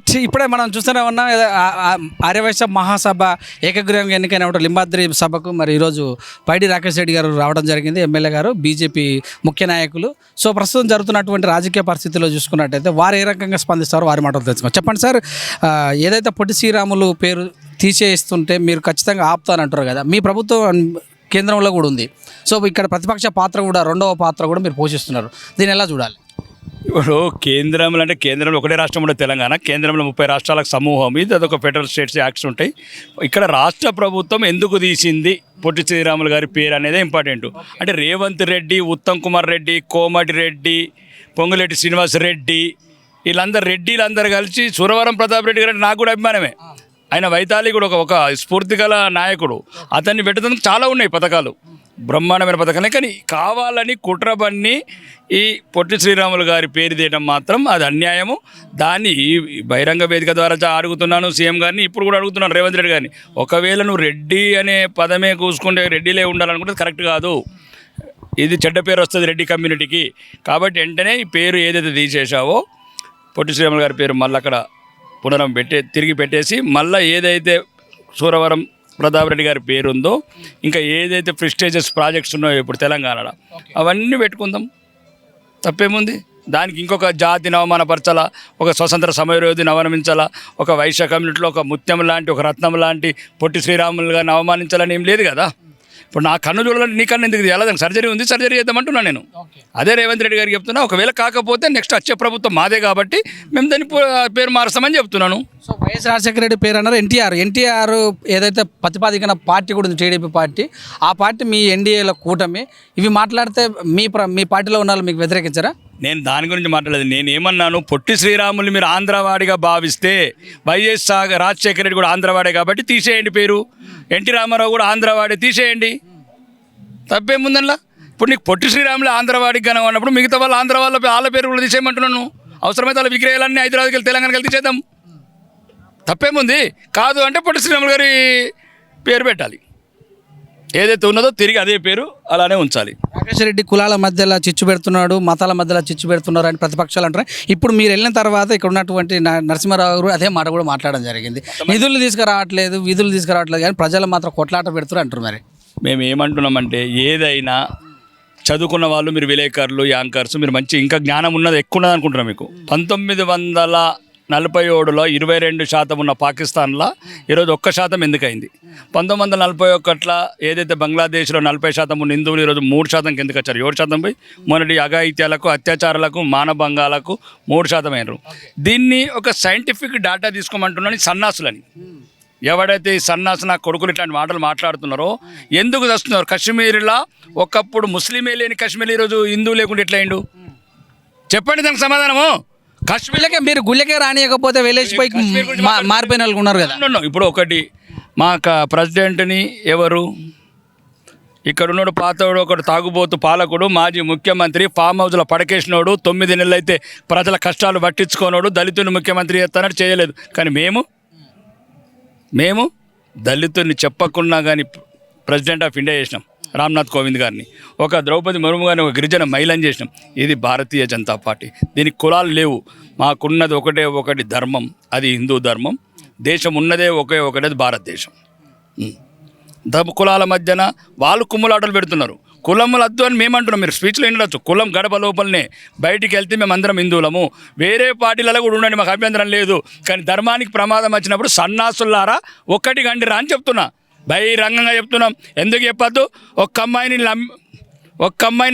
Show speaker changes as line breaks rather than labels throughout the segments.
Right, ఇప్పుడే మనం చూస్తూనే ఉన్నాం ఆర్యవైశ్య మహాసభ ఏకగ్రీవంగా ఎన్నికైన లింబాద్రి సభకు మరి ఈరోజు పైడి రాకేష్ రెడ్డి గారు రావడం జరిగింది, ఎమ్మెల్యే గారు, బీజేపీ ముఖ్య నాయకులు. సో ప్రస్తుతం జరుగుతున్నటువంటి రాజకీయ పరిస్థితుల్లో చూసుకున్నట్టయితే వారు ఏ రకంగా స్పందిస్తారో వారి మాటలు తెలుసుకోండి. చెప్పండి సార్, ఏదైతే పొట్టి శ్రీరాములు పేరు తీసేస్తుంటే మీరు ఖచ్చితంగా ఆపుతానంటారు కదా, మీ ప్రభుత్వం కేంద్రంలో కూడా ఉంది. సో ఇక్కడ ప్రతిపక్ష పాత్ర కూడా, రెండవ పాత్ర కూడా మీరు పోషిస్తున్నారు, దీన్ని ఎలా చూడాలి?
ఇప్పుడు కేంద్రంలో అంటే కేంద్రంలో ఒకటే రాష్ట్రం ఉండదు తెలంగాణ, కేంద్రంలో 30 రాష్ట్రాలకు సమూహం, ఇది అదొక ఫెడరల్ స్టేట్స్ యాక్ట్స్ ఉంటాయి. ఇక్కడ రాష్ట్ర ప్రభుత్వం ఎందుకు తీసింది పొట్టి శ్రీరాములు గారి పేరు అనేది ఇంపార్టెంట్. అంటే రేవంత్ రెడ్డి, ఉత్తమ్ కుమార్ రెడ్డి, కోమటి రెడ్డి, పొంగులేటి శ్రీనివాస్ రెడ్డి, వీళ్ళందరూ రెడ్డిలందరూ కలిసి సురవరం ప్రతాప్ రెడ్డి గారు నాకు కూడా అభిమానమే. ఆయన వైతాళి కూడా ఒక స్ఫూర్తి గల నాయకుడు, అతన్ని పెట్టడానికి చాలా ఉన్నాయి పథకాలు, బ్రహ్మాండమైన పథకాలే. కానీ కావాలని కుట్రబన్ని ఈ పొట్టి శ్రీరాములు గారి పేరు తీయడం మాత్రం అది అన్యాయము. దాన్ని బహిరంగ వేదిక ద్వారా అడుగుతున్నాను సీఎం గారిని, ఇప్పుడు కూడా అడుగుతున్నాను రేవంత్ రెడ్డి గారిని. ఒకవేళ నువ్వు రెడ్డి అనే పదమే కూసుకుంటే రెడ్డిలే ఉండాలనుకుంటే కరెక్ట్ కాదు, ఇది చెడ్డ పేరు వస్తుంది రెడ్డి కమ్యూనిటీకి. కాబట్టి వెంటనే ఈ పేరు ఏదైతే తీసేసావో పొట్టి శ్రీరాములు గారి పేరు మళ్ళీ అక్కడ తిరిగి పెట్టేసి మళ్ళీ ఏదైతే సూరవరం ప్రతాప్ రెడ్డి గారి పేరు ఉందో, ఇంకా ఏదైతే ప్రెస్టీజియస్ ప్రాజెక్ట్స్ ఉన్నాయో ఇప్పుడు తెలంగాణలో అవన్నీ పెట్టుకుందాం, తప్పేముంది. దానికి ఇంకొక జాతిని అవమానపరచాలా, ఒక స్వతంత్ర సమరయోధిని అవమానించాలా, ఒక వైశ్య కమ్యూనిటీలో ఒక ముత్యం లాంటి, ఒక రత్నం లాంటి పొట్టి శ్రీరాములు గారిని అవమానించాలని ఏం లేదు కదా. ఇప్పుడు నా కన్ను చూడాలంటే నీ కన్ను ఎందుకు తీయాలి? దానికి సర్జరీ ఉంది, సర్జరీ చేద్దామంటున్నాను నేను. అదే రేవంత్ రెడ్డి గారికి చెప్తున్నా, ఒకవేళ కాకపోతే నెక్స్ట్ వచ్చే ప్రభుత్వం మాదే కాబట్టి మేము దాని పేరు మారుస్తామని చెప్తున్నాను.
సో వైఎస్ రాజశేఖర రెడ్డి పేరు అన్నారు, ఎన్టీఆర్ ఏదైతే ప్రతిపాదికన పార్టీ కూడా ఉంది టీడీపీ పార్టీ, ఆ పార్టీ మీ ఎన్డీఏలో కూటమి, ఇవి మాట్లాడితే మీ పార్టీలో ఉన్న వాళ్ళు మీకు వ్యతిరేకించారా?
నేను దాని గురించి మాట్లాడలేదు. నేను ఏమన్నాను, పొట్టి శ్రీరాములు మీరు ఆంధ్రవాడిగా భావిస్తే వైఎస్ రాజశేఖర రెడ్డి కూడా ఆంధ్రవాడే కాబట్టి తీసేయండి పేరు, ఎన్టీ రామారావు కూడా ఆంధ్రవాడే తీసేయండి, తప్పేముందల్లా. ఇప్పుడు నీకు పొట్టి శ్రీరాములు ఆంధ్రవాడికి కనుక ఉన్నప్పుడు మిగతా వాళ్ళు ఆంధ్ర వాళ్ళ పేరు కూడా తీసేయమంటున్నాను. అవసరమైతే వాళ్ళ విగ్రహాలన్నీ హైదరాబాద్కి వెళ్ళి తెలంగాణకి వెళ్ళి తీసేద్దాం, తప్పేముంది. కాదు అంటే పొట్టి శ్రీరాములు గారి పేరు పెట్టాలి, ఏదైతే ఉన్నదో తిరిగి అదే పేరు అలానే ఉంచాలి.
రాకేష్ రెడ్డి కులాల మధ్యలో చిచ్చు పెడుతున్నాడు, మతాల మధ్యలో చిచ్చు పెడుతున్నారు అని ప్రతిపక్షాలు అంటారు. ఇప్పుడు మీరు వెళ్ళిన తర్వాత ఇక్కడ ఉన్నటువంటి నరసింహారావు గారు అదే మాట కూడా మాట్లాడడం జరిగింది, నిధులు తీసుకురావట్లేదు, విధులు తీసుకురావట్లేదు, కానీ ప్రజలు మాత్రం కొట్లాట పెడుతున్నారు అంటారు. మరి మేము
ఏమంటున్నామంటే, ఏదైనా చదువుకున్న వాళ్ళు, మీరు విలేకరులు, యాంకర్స్, మీరు మంచి ఇంకా జ్ఞానం ఉన్నది ఎక్కువ ఉన్నది అనుకుంటున్నాం. మీకు 1947లో 22% ఉన్న పాకిస్తాన్లో ఈరోజు 1% ఎందుకైంది? 1941లో ఏదైతే బంగ్లాదేశ్లో 40% ఉన్న హిందువులు ఈరోజు 3% ఎందుకు వచ్చారు? 7% పోయి మొన్నటి అఘాయిత్యాలకు, అత్యాచారాలకు, మానభంగాలకు 3% అయినారు. దీన్ని ఒక సైంటిఫిక్ డేటా తీసుకోమంటున్నాను. సన్నాసులని ఎవడైతే ఈ సన్నాసు నా కొడుకులు ఇట్లాంటి మాటలు మాట్లాడుతున్నారో ఎందుకు వస్తున్నారు? కశ్మీర్లో ఒకప్పుడు ముస్లిమే లేని కశ్మీర్ ఈరోజు హిందువు లేకుండా ఎట్లా అయిండు? చెప్పండి దానికి సమాధానము.
కాశ్మీర్లకే మీరు గుళ్ళకే రానియకపోతే వెళ్ళేసిపోయి మారిపోయిన వాళ్ళు ఉన్నారు కదా.
ఇప్పుడు ఒకటి మా ప్రెసిడెంట్ని ఎవరు ఇక్కడ ఉన్నాడు, పాతోడు, ఒకడు తాగుబోతు పాలకుడు, మాజీ ముఖ్యమంత్రి, ఫామ్ హౌస్లో పడకేసినోడు, 9 నెలలు అయితే ప్రజల కష్టాలు పట్టించుకోనోడు, దళితుని ముఖ్యమంత్రి చేస్తానని చేయలేదు. కానీ మేము దళితుని చెప్పకుండా కానీ ప్రెసిడెంట్ ఆఫ్ ఇండియా చేసినాం, రామ్నాథ్ కోవింద్ గారిని, ఒక ద్రౌపది ముర్ము గారిని, ఒక గిరిజన మహిళని చేసినాం. ఇది భారతీయ జనతా పార్టీ. దీనికి కులాలు లేవు, మాకున్నది ఒకటి ధర్మం, అది హిందూ ధర్మం. దేశం ఉన్నదే ఒకటి, అది భారతదేశం. కులాల మధ్యన వాళ్ళు కుమ్ములాటలు పెడుతున్నారు. కులములు వద్దు అని మేమంటున్నాం, మీరు స్పీచ్లో వినవచ్చు. కులం గడప లోపలనే, బయటికి వెళ్తే మేము అందరం హిందువులము, వేరే పార్టీలలో కూడా ఉండండి, మాకు అభ్యంతరం లేదు. కానీ ధర్మానికి ప్రమాదం వచ్చినప్పుడు సన్నాసులారా ఒక్కటి గండిరా అని చెప్తున్నా, బహిరంగంగా చెప్తున్నాం. ఎందుకు చెప్పద్దు? ఒక్క అమ్మాయిని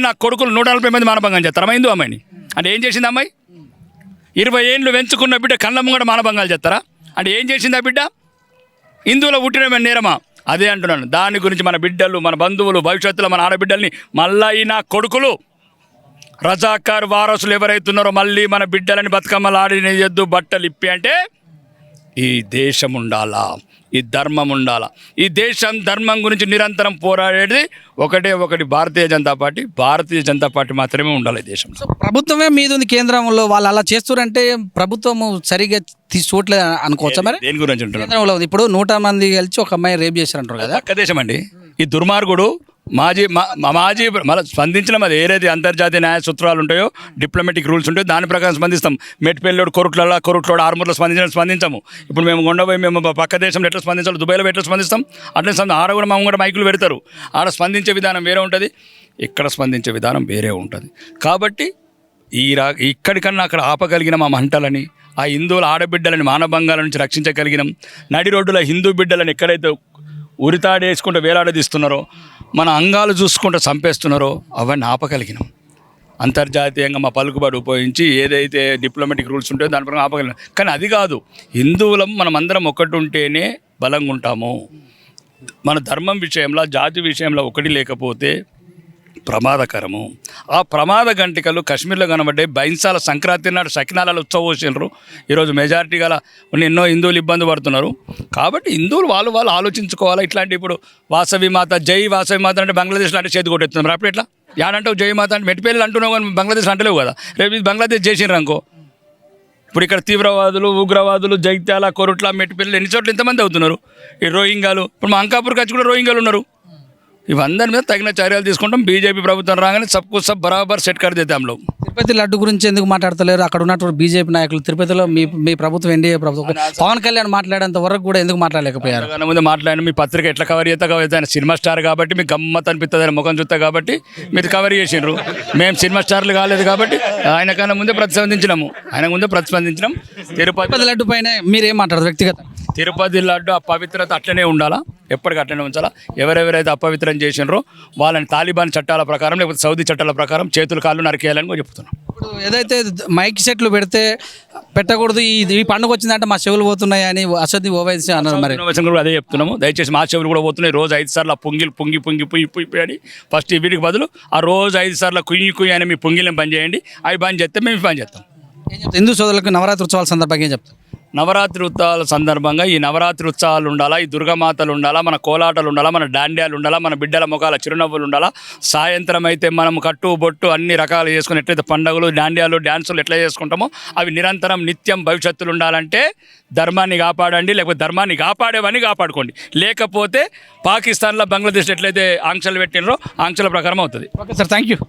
నా కొడుకులు 140 మంది మానభంగం చేస్తారా హిందూ అమ్మాయిని? అంటే ఏం చేసింది అమ్మాయి? 20 ఏళ్ళు పెంచుకున్న బిడ్డ కళ్ళ ముంగడ మానభంగాలు చేస్తారా? అంటే ఏం చేసింది ఆ బిడ్డ? హిందువులో పుట్టిన నేరమా? అదే అంటున్నాను. దాని గురించి మన బిడ్డలు, మన బంధువులు, భవిష్యత్తులో మన ఆడబిడ్డల్ని మళ్ళీ నా కొడుకులు రజాకార్ వారసులు ఎవరైతున్నారో మళ్ళీ మన బిడ్డలని బతుకమ్మలు ఆడినయద్దు, బట్టలు ఇప్పి అంటే ఈ దేశం ఉండాలా, ఈ ధర్మం ఉండాలా. ఈ దేశం ధర్మం గురించి నిరంతరం పోరాడేది ఒకటి భారతీయ జనతా పార్టీ. భారతీయ జనతా పార్టీ మాత్రమే ఉండాలి దేశంలో.
ప్రభుత్వమే మీద ఉంది కేంద్రంలో, వాళ్ళు అలా చేస్తున్నారంటే ప్రభుత్వం సరిగా చూడలేదు అనుకోవచ్చా? మరి
దేని గురించి ఉంటున్నారు?
కేంద్రంలో ఇప్పుడు 100 మంది కలిసి ఒక అమ్మాయి రేప్ చేశారంటారు కదా.
పక్క దేశం అండి. ఈ దుర్మార్గుడు మాజీ మళ్ళీ స్పందించడం అది ఏదైతే అంతర్జాతీయ న్యాయ సూత్రాలు ఉంటాయో డిప్లొమాటిక్ రూల్స్ ఉంటాయో దాని ప్రకారం స్పందిస్తాం. మెట్పల్లిలోడు కొరుట్లోడు ఆర్మూర్లో స్పందించము. ఇప్పుడు మేము కొండపోయి మేము పక్క దేశంలో ఎట్లా స్పందించాలి, దుబాయ్లో ఎట్లా స్పందిస్తాం అట్లా ఆడ కూడా మా కూడా మైకులు పెడతారు. ఆడ స్పందించే విధానం వేరే ఉంటుంది, ఇక్కడ స్పందించే విధానం వేరే ఉంటుంది. కాబట్టి ఇక్కడికన్నా అక్కడ ఆపగలిగిన మా మంటలని, ఆ హిందువుల ఆడబిడ్డలని మానభంగాల నుంచి రక్షించగలిగినాం. నడి రోడ్డుల హిందూ బిడ్డలను ఎక్కడైతే ఉరితాడేసుకుంటూ వేలాడదీస్తున్నారో, మన అంగాలు చూసుకుంటూ చంపేస్తున్నారో అవన్నీ ఆపగలిగినాం. అంతర్జాతీయంగా మా పలుకుబడి ఉపయోగించి ఏదైతే డిప్లొమాటిక్ రూల్స్ ఉంటాయో దాని ప్రకారం ఆపగలిగినాం. కానీ అది కాదు, హిందువులం మనమందరం ఒకటి ఉంటేనే బలంగా ఉంటాము. మన ధర్మం విషయంలో, జాతి విషయంలో ఒకటి లేకపోతే ప్రమాదకరము. ఆ ప్రమాద గంటికలు కాశ్మీర్లో కనబడ్డాయి. బైన్సాల సంక్రాంతి నాడు సకినాలలో ఉత్సవోషిండ్రు. ఈరోజు మెజారిటీ గల ఎన్నో హిందువులు ఇబ్బంది పడుతున్నారు. కాబట్టి హిందువులు వాళ్ళు ఆలోచించుకోవాలి. ఇట్లాంటి ఇప్పుడు వాసవి మాత, జై వాసవి మాత అంటే బంగ్లాదేశ్లో అంటే చేతి కొట్టేస్తున్నారు. అప్పుడు ఎట్లా యాడంటావు జై మాత అంటే మెట్టిపల్లి అంటున్నావు కానీ బంగ్లాదేశ్ అంటలేవు కదా. రేపు ఇది బంగ్లాదేశ్ చేసినారు అనుకో, ఇప్పుడు ఇక్కడ తీవ్రవాదులు, ఉగ్రవాదులు, జైత్యాల, కొరుట్ల, మెట్టిపల్లి ఎన్ని చోట్ల ఎంతమంది అవుతున్నారు. ఈ రోహింగాలు, ఇప్పుడు మా అంకాపూర్కి వచ్చి కూడా రోహింగాలు ఉన్నారు. ఇవందరి మీద తగిన చర్యలు తీసుకుంటాం. బీజేపీ ప్రభుత్వం రాగానే సబ్కు సబ్ బరాబర్ సెట్ కర్ దేతే హమ్ లోగ్.
తిరుపతి లడ్డు గురించి ఎందుకు మాట్లాడతలేరు? అక్కడ ఉన్నటువంటి బీజేపీ నాయకులు తిరుపతిలో మీ ప్రభుత్వం, ఎన్డీఏ ప్రభుత్వం, పవన్ కళ్యాణ్ మాట్లాడేంత వరకు కూడా ఎందుకు మాట్లాడలేకపోయారు?
ముందు మాట్లాడిన మీ పత్రిక ఎట్లా కవర్ చేస్తా ఆయన సినిమా స్టార్ కాబట్టి మీకు గమ్మత్ అనిపిస్తుంది, ఆయన ముఖం చూస్తా కాబట్టి మీరు కవర్ చేసిండ్రు. మేము సినిమా స్టార్లు కాలేదు కాబట్టి ఆయన కన్నా ముందే ప్రతిస్పందించినాం.
తిరుపతి లడ్డు పైన మీరేం మాట్లాడదు వ్యక్తిగత?
తిరుపతి లడ్డు ఆ పవిత్రత అట్లనే ఉండాలా, ఎప్పటికీ అట్లనే ఉంచాలా. ఎవరెవరైతే అపవిత్రం చేసినారో వాళ్ళని తాలిబాన్ చట్టాల ప్రకారం లేకపోతే సౌదీ చట్టాల ప్రకారం చేతులు కాళ్ళు నరికేయాలని కూడా చెప్తున్నాం.
ఇప్పుడు ఏదైతే మైక్ సెట్లు పెడితే పెట్టకూడదు, ఈ పండుగ వచ్చిందంటే మా చెవులు పోతున్నాయి అని అసద్ ఓవైసీ అన్నారు. మరి
కూడా అదే చెప్తున్నాము. దయచేసి మా చెవులు కూడా పోతున్నాయి. రోజు 5 సార్లు పొంగి అని ఫస్ట్ వీటికి బదులు ఆ రోజు 5 సార్లు కుయ్యి అని మీ పొంగిలను బంద్ చేయండి. అవి బంద్ చేస్తే మేము బంద్ చేస్తాం.
ఏం చెప్తాం? హిందూ సోదరులకు నవరాత్రి ఉత్సవాల సందర్భంగా ఏం చెప్తాం?
నవరాత్రి ఉత్సవాల సందర్భంగా ఈ నవరాత్రి ఉత్సవాలు ఉండాలా, ఈ దుర్గమాతలు ఉండాలా, మన కోలాటలు ఉండాలా, మన డాండ్యాలు ఉండాలా, మన బిడ్డల ముఖాల చిరునవ్వులు ఉండాలా. సాయంత్రం అయితే మనం కట్టు బొట్టు అన్ని రకాలు చేసుకుని ఎట్లయితే పండుగలు, డాండ్యాలు, డ్యాన్సులు ఎట్లా చేసుకుంటామో అవి నిరంతరం నిత్యం భవిష్యత్తులు ఉండాలంటే ధర్మాన్ని కాపాడండి, లేకపోతే ధర్మాన్ని కాపాడేవని కాపాడుకోండి. లేకపోతే పాకిస్తాన్లో, బంగ్లాదేశ్ ఎట్లయితే ఆంక్షలు పెట్టినరో ఆంక్షల ప్రకారం అవుతుంది.
Okay sir, thank you.